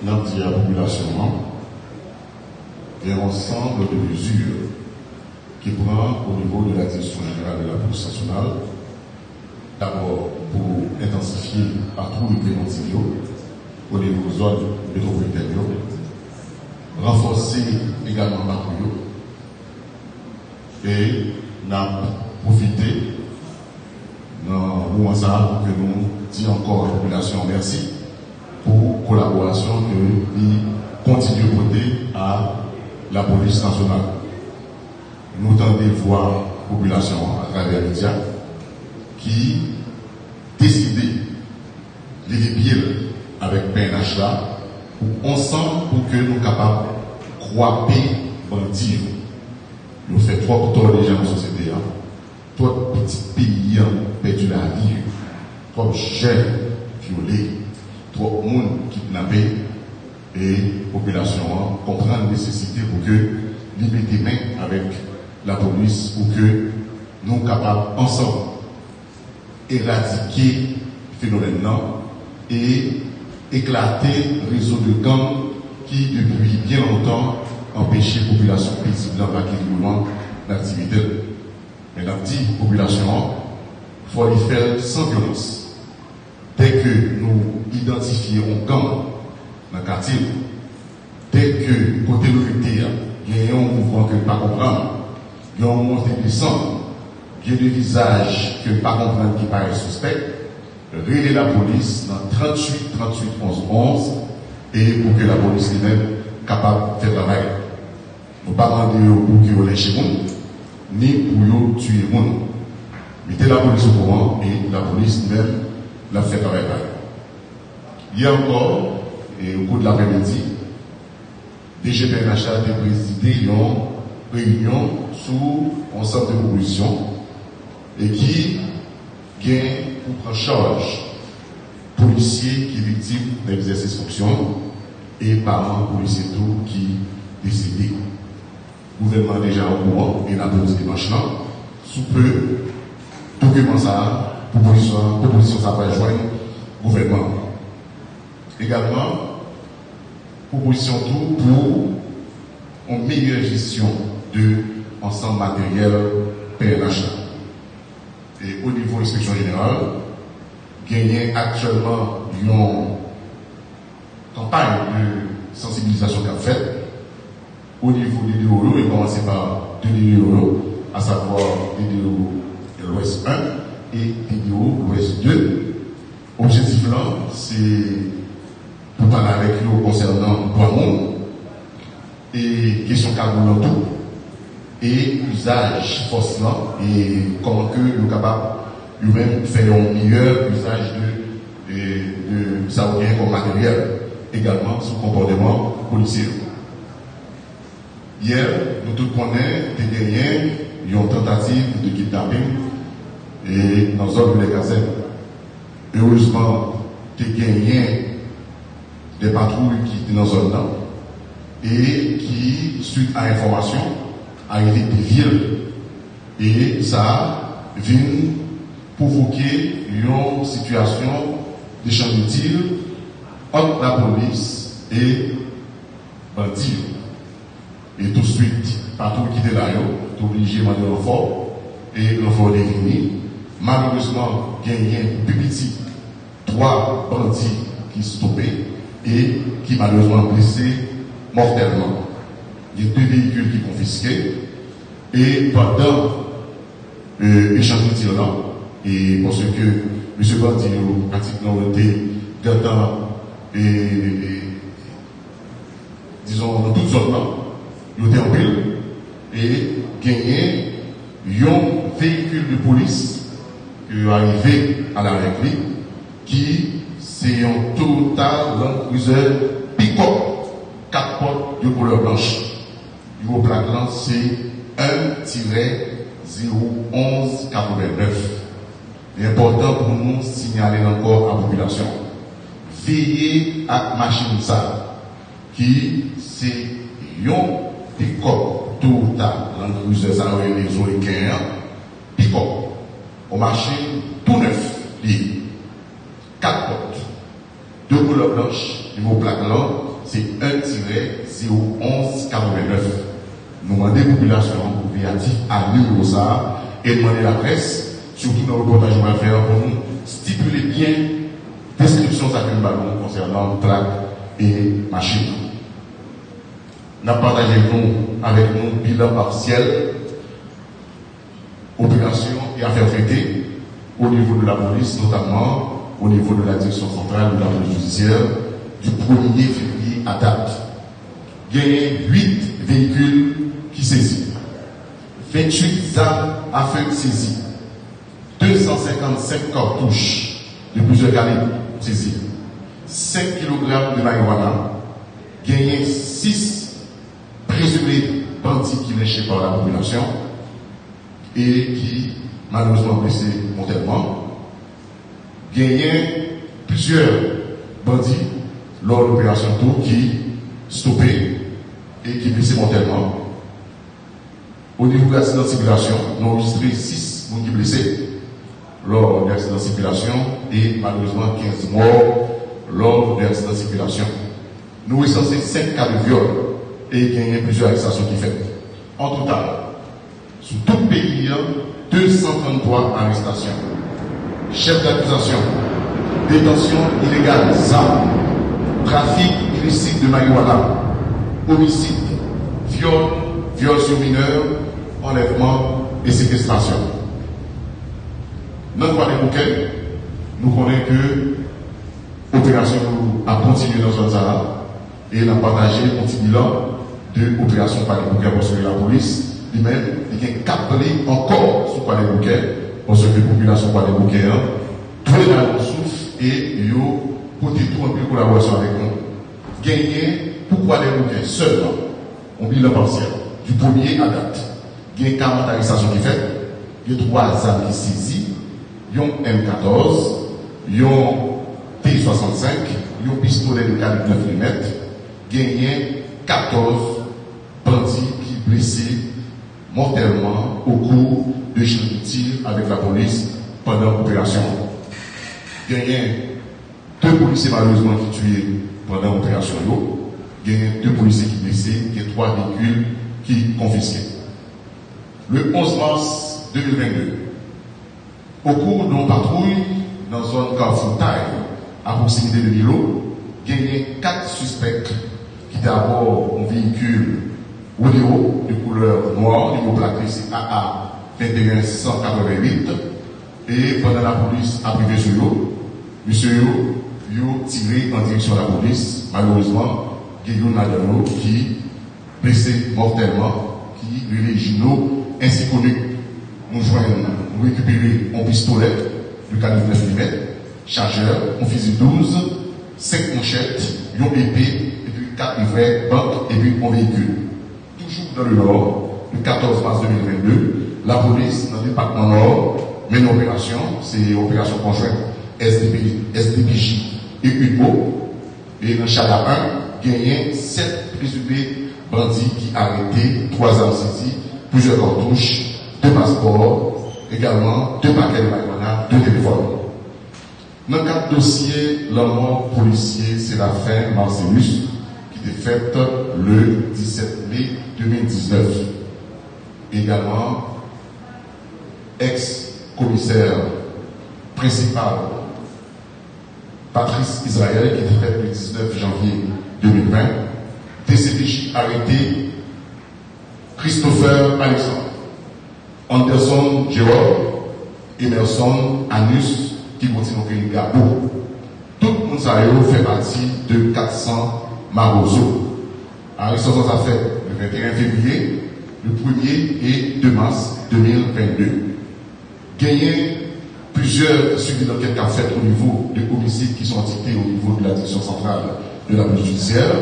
nous dit à la population, il y a un ensemble de mesures qui prend au niveau de la direction générale de la police nationale. D'abord, pour intensifier partout les préventifs au niveau de zone métropolitaine, renforcer également patrouille et nous avons profité dans le moment ça pour que nous disions encore à la population merci pour la collaboration que nous continuons de porter à la police nationale. Nous tentons de voir la population à travers les médias qui décident de lever avec PNH là, ensemble pour que nous soyons capables de croire bandits. Nous faisons trop tort déjà dans la société. Trop de petits pays ont perdu la vie. Trop de jeunes violés. Trop de monde kidnappé. Et la population comprend la nécessité pour que nous mettions main avec la police pour que nous soyons capables ensemble éradiquer le phénomène et éclater le réseau de gangs qui, depuis bien longtemps, empêche la population paisible dans l'acquisition d'activité. Mais la petite population, il faut les faire sans violence. Dès que nous identifions un gang dans le quartier, dès que côté l'autorité, il y a un mouvement que nous ne pas comprendre, il y a un mouvement puissant, il y a des visages que nous ne pas comprendre qui paraissent suspects, relayer la police dans 38 11 11 et pour que la police elle-même capable de faire travail. Nous ne pas demander pour que vous lâchez monde, ni pour que tuer monde. Mettez la police au courant et la police même la fait travail. Hier encore, et au cours de l'après-midi, DGPNH a présidé une réunion sous un centre de proposition et qui gagne pour prendre charge policiers qui sont victimes d'exercice de fonction et parents policiers tout qui décédés. Le gouvernement est déjà au courant et la police dimanche là, sous peu, document ça, proposition ça va joindre le gouvernement. Également, proposition tout pour une meilleure gestion de l'ensemble matériel PNH. Et au niveau de l'inspection générale, gagner actuellement une campagne de sensibilisation qu'a faite au niveau des DDO, et commencer par deux DDO, à savoir DDO l'Ouest 1 et DDO l'Ouest 2. Objectif là, c'est pour parler avec nous concernant trois mondes et question carbone tout et usage force là et comment que nous sommes capables de même faire un meilleur usage de ça comme matériel également sous comportement policier. Hier, nous tous connaissons des derniers, une tentative de kidnapping et dans la zone de l'Écazen. Heureusement, des gagnants des patrouilles qui étaient dans la zone là et qui, suite à l'information, a été dévié. Et ça vient provoquer une situation d'échange de tirs entre la police et bandits. Et tout de suite, partout qui était là, est obligé de demander l'enfort et l'enfort est venu. Malheureusement, il y a un petit 3 bandits qui sont stoppés et qui malheureusement blessés mortellement. Il y a 2 véhicules qui sont confisqués et pendant l'échange de tir là, et parce que M. Bandit pratiquement été gardant disons dans toute zone là, il était en ville et gagné un véhicule de police qui est arrivé à la réplique qui c'est un total Land Cruiser pick-up 4 portes de couleur blanche. Le plaque là c'est 1-01189. C'est important pour nous signaler encore à la population. Veillez à machine ça qui c'est un pick-up total Land Cruiser ça les Zoliquin pick-up au machine tout neuf lié 4 portes de couleur blanche, numéro plaque là, c'est 1-01189. Nous demandons la population réactive à numéro ça et demander la presse, surtout dans le reportage qu'on va faire, pour nous stipuler bien description de certains ballons concernant plaque et machine. Nous avons partagé avec nous bilan partiel, opération et affaires traitées au niveau de la police, notamment au niveau de la direction centrale de la police judiciaire du 1er février à date. Il y a 8 véhicules qui saisis, 28 armes à feu saisies, 255 cartouches de plusieurs calibres saisies, 5 kg de marijuana, gagné 6 présumés bandits qui lâchés par la population et qui malheureusement blessés mortellement, gagné plusieurs bandits lors de l'opération Tour qui stoppaient et qui blessaient mortellement. Au niveau de l'accident de circulation, nous avons enregistré 6 personnes qui blessés lors de l'accident de circulation et malheureusement 15 morts lors de l'accident de circulation. Nous recensons 5 cas de viol et gagné plusieurs arrestations qui fait. En total, sous tout le pays, 233 arrestations. Chef d'accusation, détention illégale, armes, trafic illicite de marijuana, homicide, viol sur mineurs, enlèvement et séquestration. Dans le cas des bouquets, nous connaissons que l'opération a continué dans ce zone et elle a partagé un petit bilan de l'opération par les bouquets parce que la police lui-même il a capté encore sur quoi les bouquets parce que la population par les bouquets tous les gens souffrent et ils ont côté tout un peu de collaboration avec nous. Gagner pourquoi les bouquets seulement on bilan partiel du 1er à date. Il y a 40 arrestations qui fait, il y a 3 armes qui saisies, il y a un M14, il y a un T65, il y a un pistolet de calibre 9 mm, il y a 14 bandits qui blessés mortellement au cours de champs de tir avec la police pendant l'opération. Il y a 2 policiers malheureusement qui tués pendant l'opération. Il y a 2 policiers qui blessés, il y a 3 véhicules qui confisqués. Le 11 mars 2022, au cours d'une patrouille dans la zone Carrefour Taille, à proximité de Milo, il y a 4 suspects qui étaient à bord d'un véhicule rodéo de couleur noire, numéro plaqué c'est AA 21188, et pendant la police a privé sur eux, monsieur yo tiré en direction de la police, malheureusement, Guillaume Nadano qui blessé mortellement, qui les Gino, ainsi connu, nous récupéré un pistolet de calibre 9 mm, chargeur, un fusil 12, 5 manchettes, une épée, et puis 4 livrets, banque, et puis un véhicule. Toujours dans le Nord, le 14 mars 2022, la police, dans le département Nord, mène une opération, c'est une opération conjointe SDPJ et UNO, et dans Chala 1, gagné 7 présumés bandits qui arrêtés, 3 armes saisies, plusieurs cartouches, 2 passeports, également 2 paquets de marijuana, 2 téléphones. Dans le cadre dossier, la mort policier, c'est la fin Marcellus, qui était faite le 17 mai 2019. Également, ex-commissaire principal Patrice Israël, qui était fait le 19 janvier 2020, DCPJ arrêté Christopher Alexandre, Anderson Gérard, Emerson Anus, qui continue au Gabou. Tout le monde fait partie de 400 Marozo. Arrestation a fait le 21 février, le 1er et 2 mars 2022. Gagné plusieurs suivis d'enquête qu'a fait au niveau des homicides qui sont cités au niveau de la direction centrale de la police judiciaire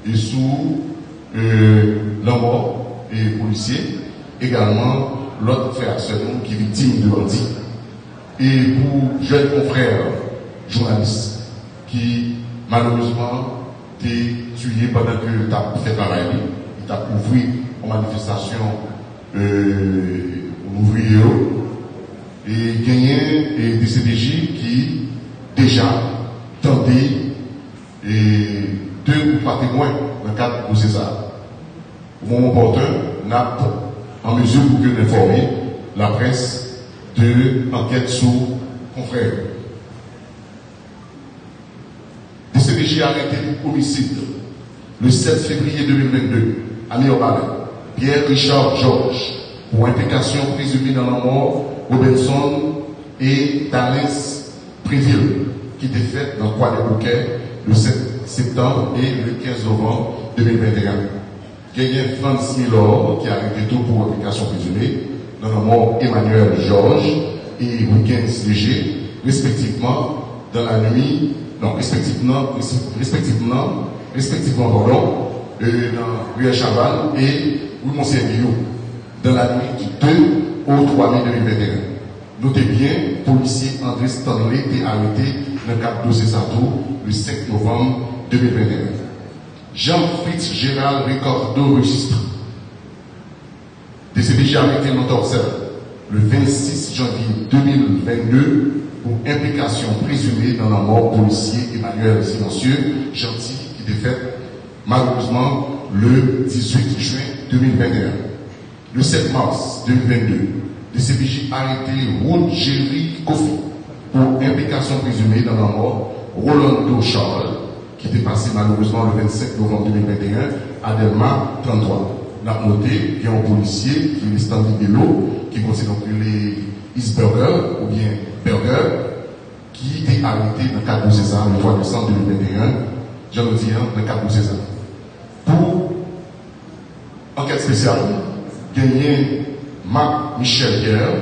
et sous la mort et policiers, également l'autre frère seulement qui est victime de bandits. Et pour jeunes confrères journalistes qui malheureusement étaient tués pendant que tu as fait travail, tu as ouvert en manifestation ouvrière et gagné des CDJ qui déjà tendaient à témoin dans le cadre de César. Au moment opportun, nous sommes en mesure pour informer la presse de l'enquête sur confrères. DCPJ a arrêté homicide le 7 février 2022 à Léobalais, Pierre-Richard Georges, pour implication présumée dans la mort Robinson et Thalès Préville, qui était faite dans le Croix des Bouquets le 7 septembre et le 15 novembre 2021. Gagné Franz Milor, qui a arrêté tout pour implication présumée dans la mort Emmanuel Georges et Wilkins Léger, respectivement dans la nuit, non, respectivement, dans Rue Chaval et Rue Monseigneur, dans la nuit du 2 au 3 mai 2021. Notez bien, policier André Stanley était arrêté dans le cadre de dossier Sato le 5 novembre 2021. Jean-Fritz Gérald Ricordo registre. DCPJ arrêté Montorcel le 26 janvier 2022 pour implication présumée dans la mort policier Emmanuel Silencieux Gentil qui était faite malheureusement le 18 juin 2021. Le 7 mars 2022, DCPJ arrêté Roger Kofi pour implication présumée dans la mort Rolando Charles qui était passé malheureusement le 25 novembre 2021 à Delma 33. On a noté qu'il y a un policier qui est Stanley Bello, qui concerne les Isberger ou bien Berger, qui était arrêté dans le cadre de César le 3 décembre 2021, j'en dis dans le cadre de César. Pour enquête spéciale, gagné Marc Michel Pierre,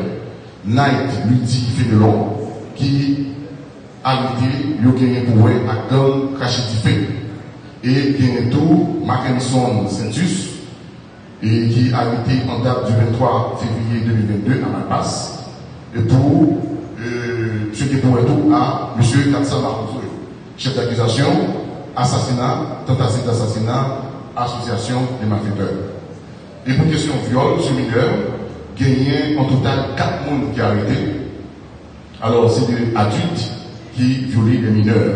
Night Ludi Fénelon, qui arrêté, il a gagné pour un acteur Crachetife. Et gagné tout Mackinson Sentus, et qui a été en date du 23 février 2022 à Malpasse, et pour ce qui pourrait tout à M. Katsa Marcouzoué, chef d'accusation, assassinat, tentative d'assassinat, association des malfaiteurs. Et pour question viol sur mineur, gagné en total 4 personnes qui ont arrêté. Alors c'est des adultes qui violaient les mineurs.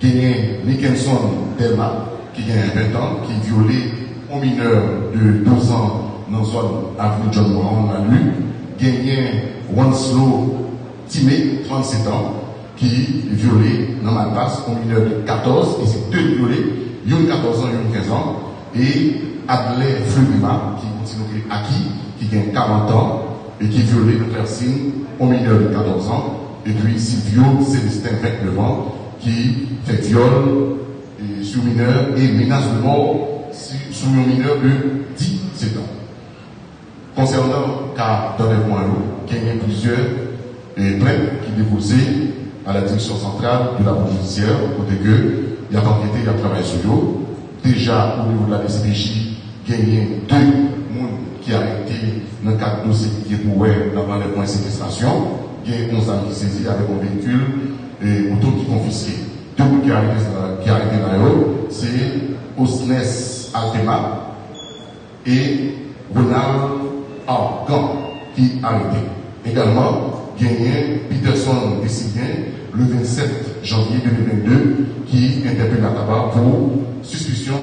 Gagné Nickenson Delma, qui a 20 ans, qui violait un mineur de 12 ans dans la zone avenue John Brown à lui, gagné Wanslow Timé, 37 ans, qui violait dans ma passe un mineur de 14, et c'est deux violés, une 14 ans et une 15 ans, et Adley Flurima, qui continue à acquis, qui gagne 40 ans, et qui violait le Clercine, un mineur de 14 ans, et puis Silvio Célestin 29 ans, qui fait viol sur mineur et menace de mort sur un mineur de 17 ans. Concernant le cas d'enlèvement à l'eau, il y a plusieurs plaintes qui déposaient à la direction centrale de la police judiciaire, côté que il y a enquêté, il y a travaillé sur l'eau. Déjà, au niveau de la DCPJ, il y a 2 personnes qui ont été dans le cadre de dossier qui est pour dans l'enlèvement et séquestration. Il y a 11 ans qui saisis avec un véhicule et auto qui confisqué. 2 personnes qui ont arrêté dans l'eau, c'est Osnes Altema et Ronald Argan qui a arrêté. Également, gagné Peterson Dessidien le 27 janvier 2022 qui interpelle la tabac pour suspicion